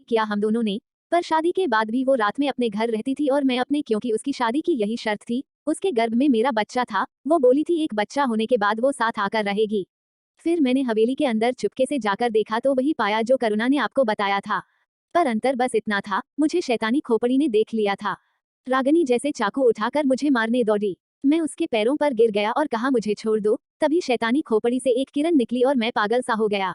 किया हम दोनों ने, पर शादी के बाद भी वो रात में अपने घर रहती थी और मैं अपने, क्योंकि उसकी शादी की यही शर्त थी, उसके गर्भ में मेरा बच्चा था, वो बोली थी एक बच्चा होने के बाद वो साथ आकर रहेगी। फिर मैंने हवेली के अंदर चुपके से जाकर देखा तो वही पाया जो करुणा ने आपको बताया था। पर अंतर बस इतना था, मुझे शैतानी खोपड़ी ने देख लिया था। रागिनी जैसे चाकू उठाकर मुझे मारने दौड़ी। मैं उसके पैरों पर गिर गया और कहा मुझे छोड़ दो, तभी शैतानी खोपड़ी से एक किरण निकली और मैं पागल सा हो गया।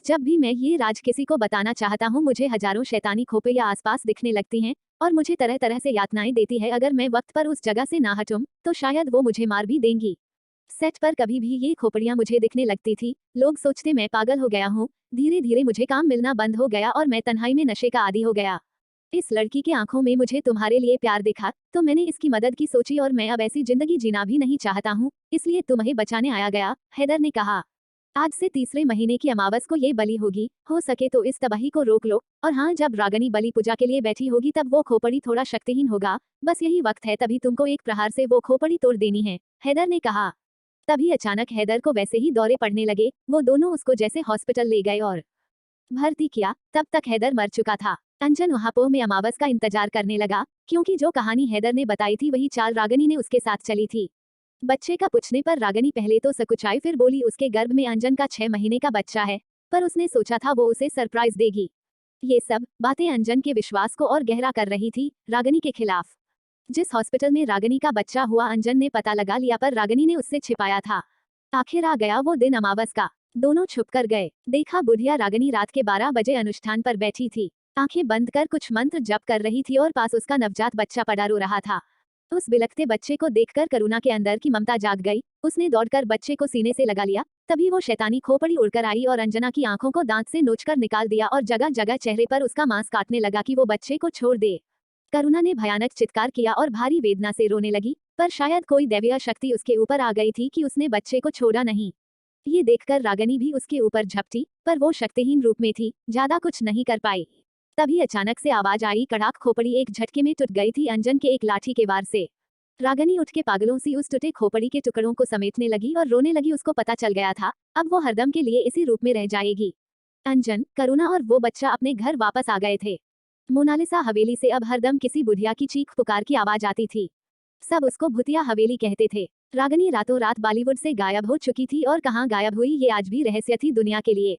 जब भी मैं ये राज किसी को बताना चाहता हूँ मुझे हजारों शैतानी खोपड़ियां आसपास दिखने लगती हैं और मुझे तरह तरह से यातनाएं देती है। अगर मैं वक्त पर उस जगह से ना हटूं तो शायद वो मुझे मार भी देंगी। सेट पर कभी भी ये खोपड़ियां मुझे दिखने लगती थी, लोग सोचते मैं पागल हो गया हूँ। धीरे धीरे मुझे काम मिलना बंद हो गया और मैं तन्हाई में नशे का आदी हो गया। इस लड़की के आंखों में मुझे तुम्हारे लिए प्यार दिखा तो मैंने इसकी मदद की सोची और मैं अब ऐसी जिंदगी जीना भी नहीं चाहता हूँ, इसलिए तुम्हें बचाने आया गया, हैदर ने कहा। आज से तीसरे महीने की अमावस को ये बलि होगी, हो सके तो इस तबाही को रोक लो। और हाँ, जब रागिनी बलि पूजा के लिए बैठी होगी तब वो खोपड़ी थोड़ा शक्तिहीन होगा, बस यही वक्त है, तभी तुमको एक प्रहार से वो खोपड़ी तोड़ देनी है, हैदर ने कहा। तभी अचानक हैदर को वैसे ही दौरे पड़ने लगे, वो दोनों उसको जैसे हॉस्पिटल ले गए और भर्ती किया। तब तक हैदर मर चुका था। अंजन वहां में अमावस का इंतजार करने लगा, क्योंकि जो कहानी हैदर ने बताई थी वही चाल रागिनी ने उसके साथ चली थी। बच्चे का पूछने पर रागिनी पहले तो सकुचाई, फिर बोली उसके गर्भ में अंजन का 6 महीने का बच्चा है, पर उसने सोचा था वो उसे सरप्राइज देगी। ये सब बातें अंजन के विश्वास को और गहरा कर रही थी रागिनी के खिलाफ। जिस हॉस्पिटल में रागिनी का बच्चा हुआ अंजन ने पता लगा लिया, पर रागिनी ने उससे छिपाया था। आखिर आ गया वो दिन अमावस का। दोनों छुप कर गए। देखा बुढ़िया रागिनी रात के 12 बजे अनुष्ठान पर बैठी थी, आंखें बंद कर कुछ मंत्र जप कर रही थी और पास उसका नवजात बच्चा पड़ा रो रहा था। उस बिलखते बच्चे को देखकर करुणा के अंदर की ममता जाग गई। उसने दौड़कर बच्चे को सीने से लगा लिया। तभी वो शैतानी खोपड़ी उड़कर आई और अंजना की आंखों को दांत से नोचकर निकाल दिया और जगह जगह चेहरे पर उसका मांस काटने लगा कि वो बच्चे को छोड़ दे। करुणा ने भयानक चित्कार किया और भारी वेदना से रोने लगी, पर शायद कोई दैवीय शक्ति उसके ऊपर आ गई थी कि उसने बच्चे को छोड़ा नहीं। ये देखकर रागिनी भी उसके ऊपर झपटी, पर वो शक्तिहीन रूप में थी, ज्यादा कुछ नहीं कर पाई। तभी अचानक से आवाज आई, कड़ाक खोपड़ी एक झटके में टूट गई थी अंजन के एक लाठी के वार से। रागिनी उठ के पागलों सी उस टूटे खोपड़ी के टुकड़ों को समेटने लगी और रोने लगी। उसको पता चल गया था, अब वो हरदम के लिए इसी रूप में रह जाएगी। अंजन, करुणा और वो बच्चा अपने घर वापस आ गए थे। मोनालिसा हवेली से अब हरदम किसी बुढ़िया की चीख पुकार की आवाज आती थी। सब उसको भूतिया हवेली कहते थे। रागिनी रातों रात बॉलीवुड से गायब हो चुकी थी और कहाँ गायब हुई ये आज भी रहस्य थी दुनिया के लिए।